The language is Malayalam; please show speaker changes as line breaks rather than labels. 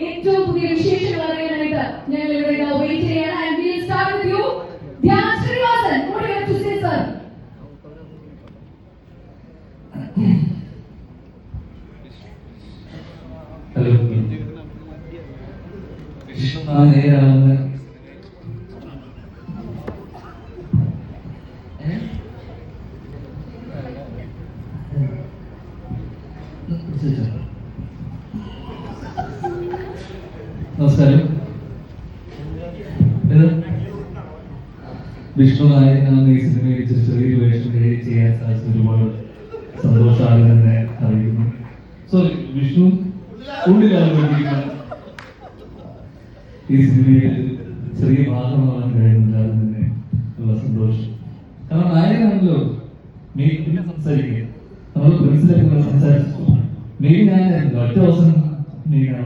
ഏറ്റവും പുതിയ വിശേഷങ്ങൾ അറിയാനായിട്ട് ഞങ്ങൾ ഇവിടെ വെയിറ്റ് ചെയ്യാണ്. And we will start with you, Dhyan Srinivasan. What do you have to say, sir?
Hello. വിഷ്ണുനാഥേരാവുന്ന നമസ്കാരം. വിഷ്ണു നായകനാണ് ഈ സിനിമയിൽ ചെറിയൊരു വേഷം ചെയ്യാൻ സാധിച്ചത് ഒരുപാട് സന്തോഷമാണ് തന്നെ അറിയുന്നു. സോറി, വിഷ്ണു ഉള്ളിലാണ് ഈ സിനിമയിൽ ചെറിയ ഭാഗമാകാൻ കഴിയുന്നില്ല, അത് തന്നെ ഉള്ള സന്തോഷം. കാരണം നായകനാണല്ലോ മെയിൻ. പിന്നെ സംസാരിക്കുക നമ്മൾ പ്രിൻസിലൊക്കെ സംസാരിച്ചു മെയിൻ ഞാനായിരുന്നു, ഒറ്റ ദിവസം മെയിനാണ്.